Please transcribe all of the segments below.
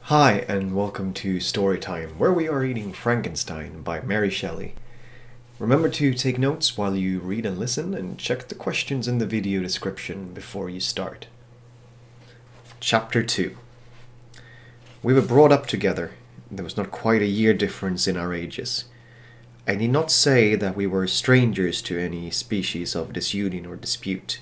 Hi, and welcome to Storytime, where we are reading Frankenstein by Mary Shelley. Remember to take notes while you read and listen, and check the questions in the video description before you start. Chapter 2. We were brought up together. There was not quite a year difference in our ages. I need not say that we were strangers to any species of disunion or dispute.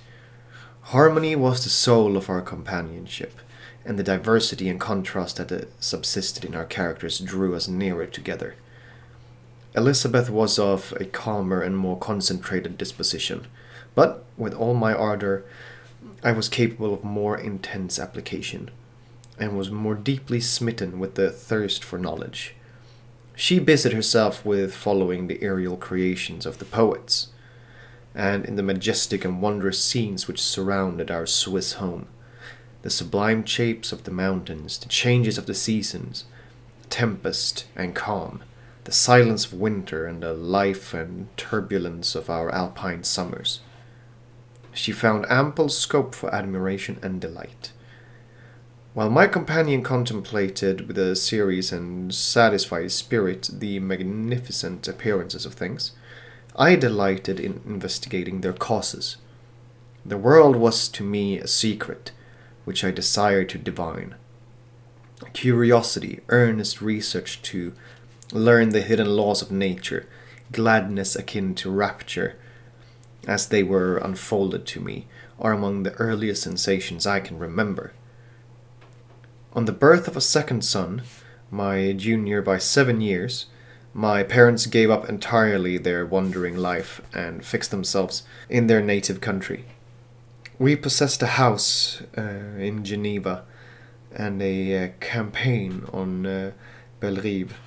Harmony was the soul of our companionship, and the diversity and contrast that subsisted in our characters drew us nearer together. Elizabeth was of a calmer and more concentrated disposition, but with all my ardor, I was capable of more intense application, and was more deeply smitten with the thirst for knowledge. She busied herself with following the aerial creations of the poets, and in the majestic and wondrous scenes which surrounded our Swiss home. The sublime shapes of the mountains, the changes of the seasons, tempest and calm, the silence of winter and the life and turbulence of our alpine summers. She found ample scope for admiration and delight. While my companion contemplated with a serious and satisfied spirit the magnificent appearances of things, I delighted in investigating their causes. The world was to me a secret, which I desired to divine. Curiosity, earnest research to learn the hidden laws of nature, gladness akin to rapture, as they were unfolded to me, are among the earliest sensations I can remember. On the birth of a second son, my junior by 7 years, my parents gave up entirely their wandering life and fixed themselves in their native country. We possessed a house in Geneva and a campaign on Bellerive,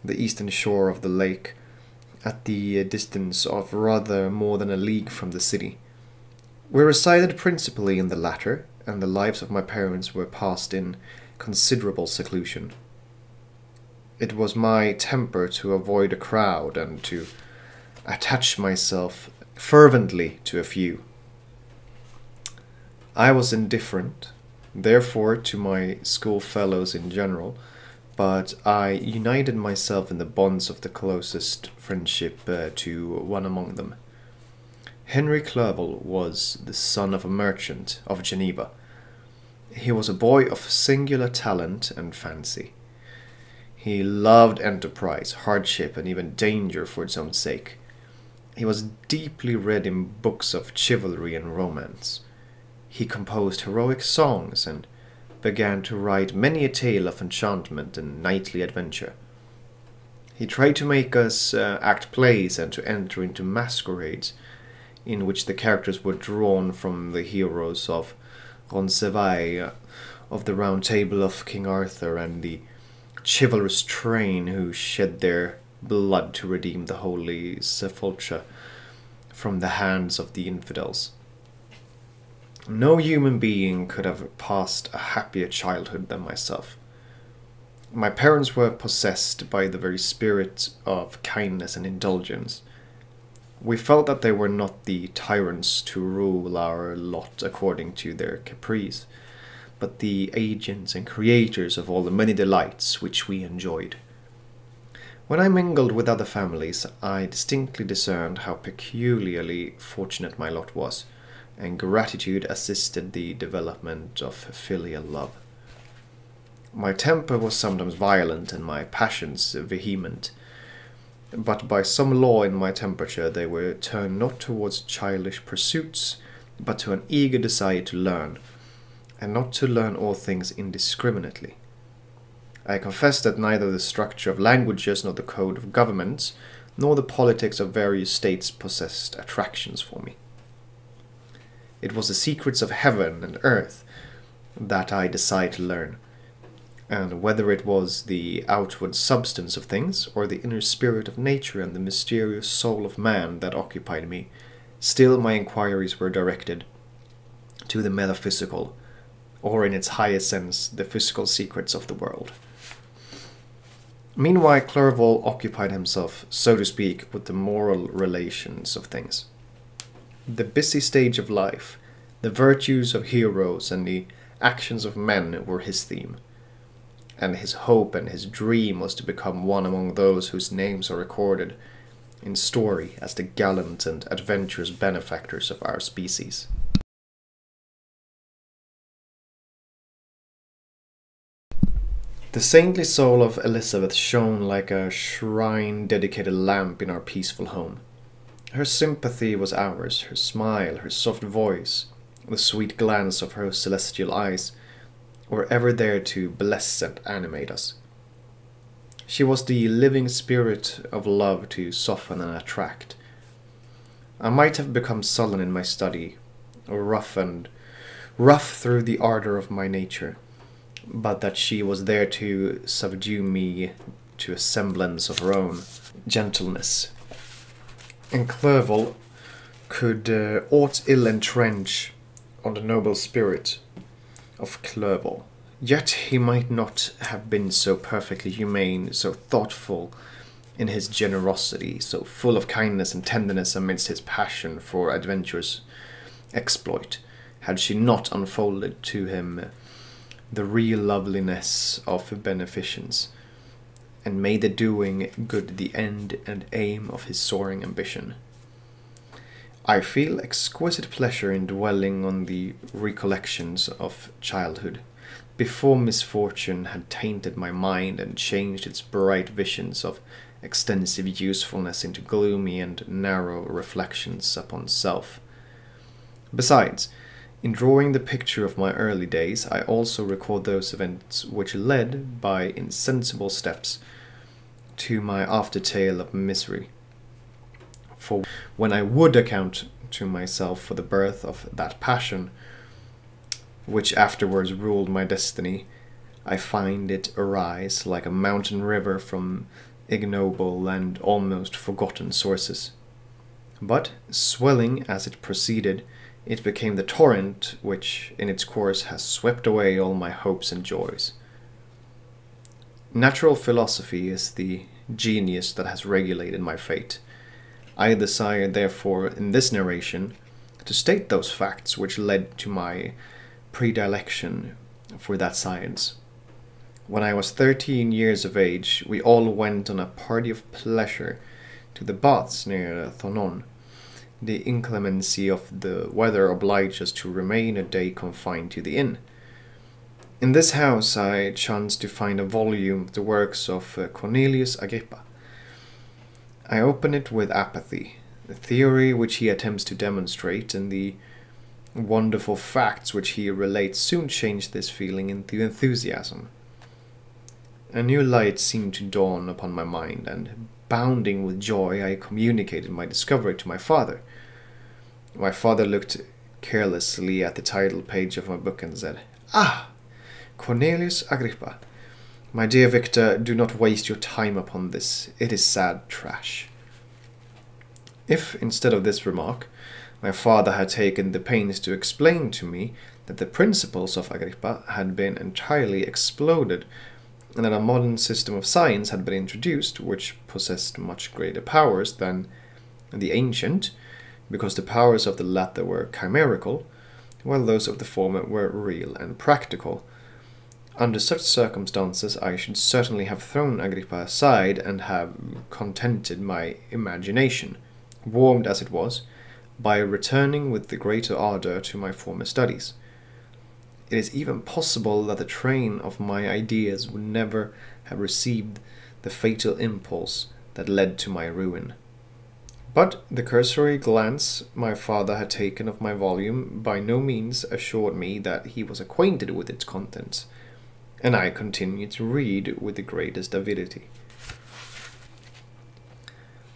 the eastern shore of the lake, at the distance of rather more than a league from the city. We resided principally in the latter, and the lives of my parents were passed in considerable seclusion. It was my temper to avoid a crowd and to attach myself fervently to a few. I was indifferent, therefore, to my schoolfellows in general, but I united myself in the bonds of the closest friendship to one among them. Henry Clerval was the son of a merchant of Geneva. He was a boy of singular talent and fancy. He loved enterprise, hardship, and even danger for its own sake. He was deeply read in books of chivalry and romance. He composed heroic songs and began to write many a tale of enchantment and knightly adventure. He tried to make us act plays and to enter into masquerades in which the characters were drawn from the heroes of Roncesvalles, of the Round Table of King Arthur, and the chivalrous train who shed their blood to redeem the holy sepulchre from the hands of the infidels. No human being could have passed a happier childhood than myself. My parents were possessed by the very spirit of kindness and indulgence. We felt that they were not the tyrants to rule our lot according to their caprice, but the agents and creators of all the many delights which we enjoyed. When I mingled with other families, I distinctly discerned how peculiarly fortunate my lot was, and gratitude assisted the development of filial love. My temper was sometimes violent and my passions vehement, but by some law in my temperature they were turned not towards childish pursuits, but to an eager desire to learn, and not to learn all things indiscriminately. I confess that neither the structure of languages, nor the code of governments, nor the politics of various states possessed attractions for me. It was the secrets of heaven and earth that I desired to learn, and whether it was the outward substance of things, or the inner spirit of nature and the mysterious soul of man that occupied me, still my inquiries were directed to the metaphysical, or in its highest sense, the physical secrets of the world. Meanwhile, Clerval occupied himself, so to speak, with the moral relations of things. The busy stage of life, the virtues of heroes, and the actions of men were his theme. and his hope and his dream was to become one among those whose names are recorded in story as the gallant and adventurous benefactors of our species. The saintly soul of Elizabeth shone like a shrine-dedicated lamp in our peaceful home. Her sympathy was ours, her smile, her soft voice, the sweet glance of her celestial eyes were ever there to bless and animate us. She was the living spirit of love to soften and attract. I might have become sullen in my study, or rough through the ardor of my nature, but that she was there to subdue me to a semblance of her own gentleness. And Clerval could aught ill entrench on the noble spirit of Clerval. Yet he might not have been so perfectly humane, so thoughtful in his generosity, so full of kindness and tenderness amidst his passion for adventurous exploit, had she not unfolded to him the real loveliness of beneficence, and made the doing good the end and aim of his soaring ambition. I feel exquisite pleasure in dwelling on the recollections of childhood, before misfortune had tainted my mind and changed its bright visions of extensive usefulness into gloomy and narrow reflections upon self. Besides, in drawing the picture of my early days, I also record those events which led, by insensible steps, to my after-tale of misery. For when I would account to myself for the birth of that passion, which afterwards ruled my destiny, I find it arise like a mountain river from ignoble and almost forgotten sources. But, swelling as it proceeded, it became the torrent which, in its course, has swept away all my hopes and joys. Natural philosophy is the genius that has regulated my fate. I desire, therefore, in this narration, to state those facts which led to my predilection for that science. When I was 13 years of age, we all went on a party of pleasure to the baths near Thonon. The inclemency of the weather obliged us to remain a day confined to the inn. In this house I chanced to find a volume of the works of Cornelius Agrippa. I open it with apathy. The theory which he attempts to demonstrate and the wonderful facts which he relates soon changed this feeling into enthusiasm. A new light seemed to dawn upon my mind, and bounding with joy, I communicated my discovery to my father. My father looked carelessly at the title page of my book and said, "Ah, Cornelius Agrippa. My dear Victor, do not waste your time upon this. It is sad trash." If, instead of this remark, my father had taken the pains to explain to me that the principles of Agrippa had been entirely exploded, and that a modern system of science had been introduced which possessed much greater powers than the ancient, because the powers of the latter were chimerical, while those of the former were real and practical. Under such circumstances I should certainly have thrown Agrippa aside and have contented my imagination, warmed as it was, by returning with the greater ardor to my former studies. It is even possible that the train of my ideas would never have received the fatal impulse that led to my ruin. But the cursory glance my father had taken of my volume by no means assured me that he was acquainted with its contents, and I continued to read with the greatest avidity.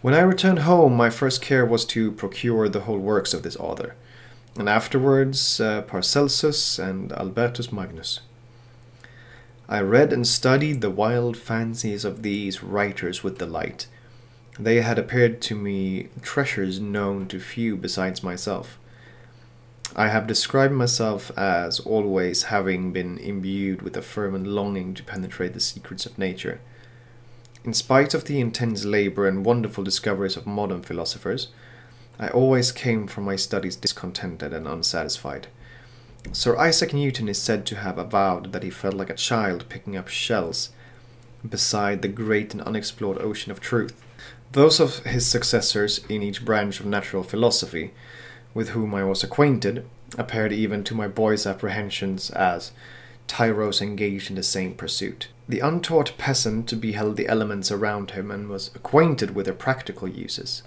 When I returned home, my first care was to procure the whole works of this author, and afterwards Paracelsus and Albertus Magnus. I read and studied the wild fancies of these writers with delight. They had appeared to me treasures known to few besides myself. I have described myself as always having been imbued with a fervent longing to penetrate the secrets of nature. In spite of the intense labor and wonderful discoveries of modern philosophers, I always came from my studies discontented and unsatisfied. Sir Isaac Newton is said to have avowed that he felt like a child picking up shells beside the great and unexplored ocean of truth. Those of his successors in each branch of natural philosophy with whom I was acquainted appeared even to my boy's apprehensions as tyros engaged in the same pursuit. The untaught peasant beheld the elements around him and was acquainted with their practical uses.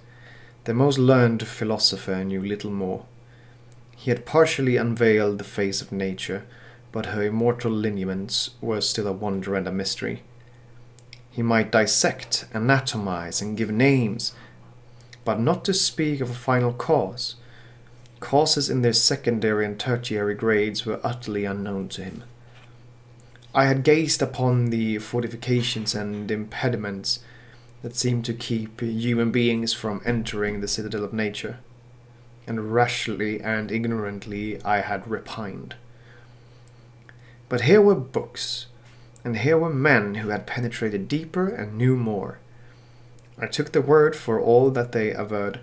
The most learned philosopher knew little more. He had partially unveiled the face of nature, but her immortal lineaments were still a wonder and a mystery. He might dissect, anatomize, and give names, but not to speak of a final cause. Causes in their secondary and tertiary grades were utterly unknown to him. I had gazed upon the fortifications and impediments that seemed to keep human beings from entering the citadel of nature, and rashly and ignorantly I had repined. But here were books, and here were men who had penetrated deeper and knew more. I took the word for all that they averred,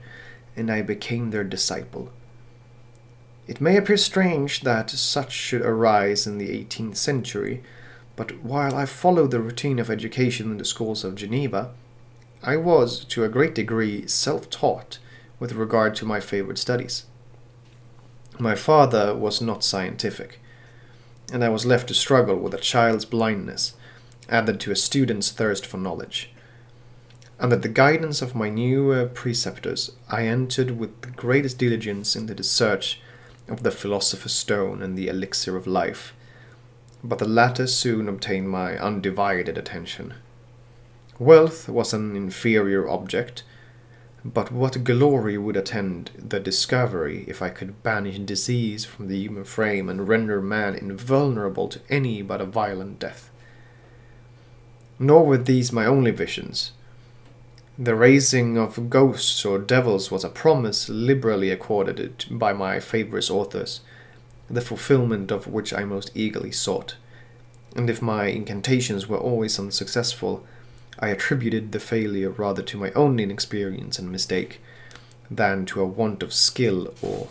and I became their disciple. It may appear strange that such should arise in the 18th century, but while I followed the routine of education in the schools of Geneva, I was, to a great degree, self-taught with regard to my favorite studies. My father was not scientific, and I was left to struggle with a child's blindness, added to a student's thirst for knowledge. Under the guidance of my new preceptors, I entered with the greatest diligence into the search of the philosopher's stone and the elixir of life, but the latter soon obtained my undivided attention. Wealth was an inferior object, but what glory would attend the discovery if I could banish disease from the human frame and render man invulnerable to any but a violent death? Nor were these my only visions. The raising of ghosts or devils was a promise liberally accorded by my favourite authors, the fulfilment of which I most eagerly sought, and if my incantations were always unsuccessful, I attributed the failure rather to my own inexperience and mistake than to a want of skill or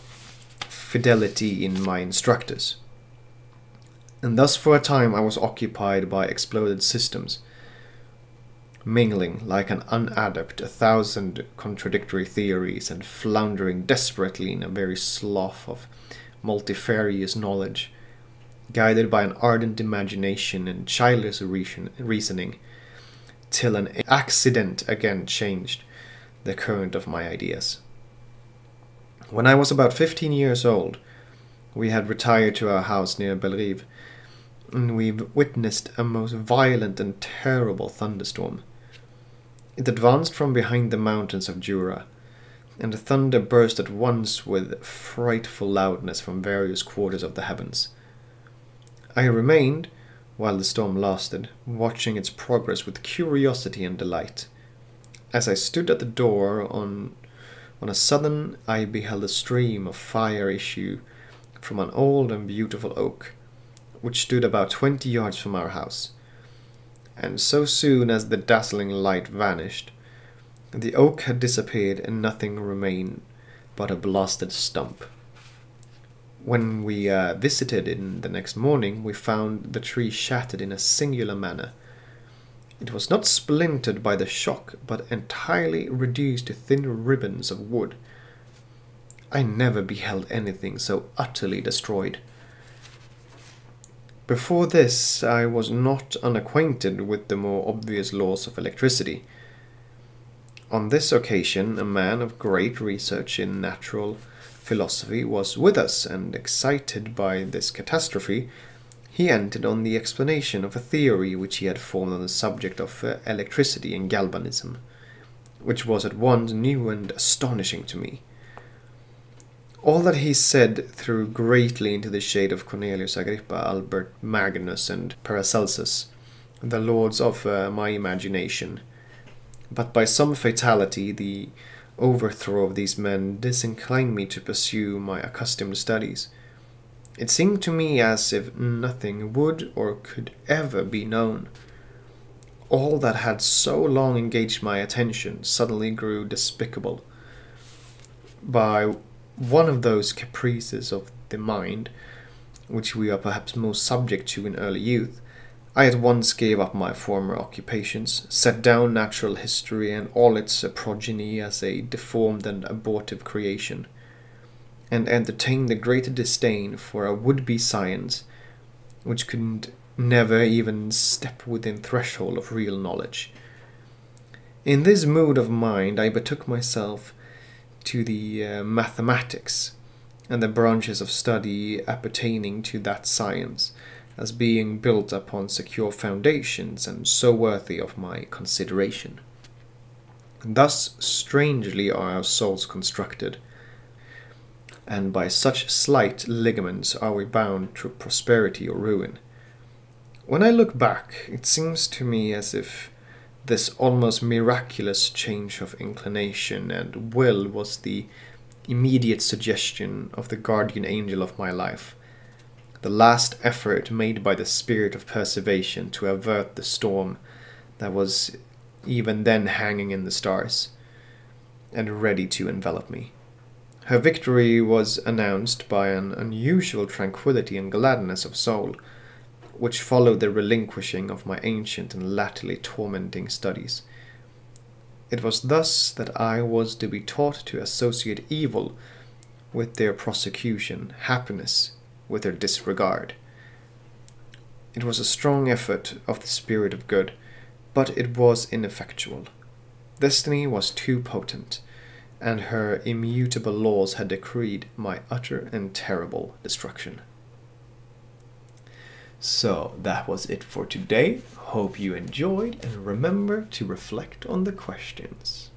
fidelity in my instructors. And thus for a time I was occupied by exploded systems, mingling like an unadept 1,000 contradictory theories and floundering desperately in a very slough of multifarious knowledge, guided by an ardent imagination and childish reasoning, till an accident again changed the current of my ideas. When I was about 15 years old, we had retired to our house near Bellerive, and we witnessed a most violent and terrible thunderstorm. It advanced from behind the mountains of Jura, and the thunder burst at once with frightful loudness from various quarters of the heavens. I remained, while the storm lasted, watching its progress with curiosity and delight. As I stood at the door, on a sudden I beheld a stream of fire issue from an old and beautiful oak, which stood about 20 yards from our house. And so soon as the dazzling light vanished, the oak had disappeared and nothing remained but a blasted stump. When we visited it the next morning, we found the tree shattered in a singular manner. It was not splintered by the shock, but entirely reduced to thin ribbons of wood. I never beheld anything so utterly destroyed. Before this, I was not unacquainted with the more obvious laws of electricity. On this occasion, a man of great research in natural philosophy was with us, and excited by this catastrophe, he entered on the explanation of a theory which he had formed on the subject of electricity and galvanism, which was at once new and astonishing to me. All that he said threw greatly into the shade of Cornelius Agrippa, Albert Magnus, and Paracelsus, the lords of my imagination. But by some fatality, the overthrow of these men disinclined me to pursue my accustomed studies. It seemed to me as if nothing would or could ever be known. All that had so long engaged my attention suddenly grew despicable. By one of those caprices of the mind which we are perhaps most subject to in early youth, I at once gave up my former occupations, set down natural history and all its progeny as a deformed and abortive creation, and entertained a great disdain for a would-be science which could never even step within threshold of real knowledge. In this mood of mind I betook myself to the mathematics and the branches of study appertaining to that science, as being built upon secure foundations and so worthy of my consideration. Thus strangely are our souls constructed, and by such slight ligaments are we bound to prosperity or ruin. When I look back, it seems to me as if this almost miraculous change of inclination and will was the immediate suggestion of the guardian angel of my life, the last effort made by the spirit of preservation to avert the storm that was even then hanging in the stars and ready to envelop me. Her victory was announced by an unusual tranquillity and gladness of soul, which followed the relinquishing of my ancient and latterly tormenting studies. It was thus that I was to be taught to associate evil with their prosecution, happiness with their disregard. It was a strong effort of the spirit of good, but it was ineffectual. Destiny was too potent, and her immutable laws had decreed my utter and terrible destruction. So that was it for today. Hope you enjoyed, and remember to reflect on the questions.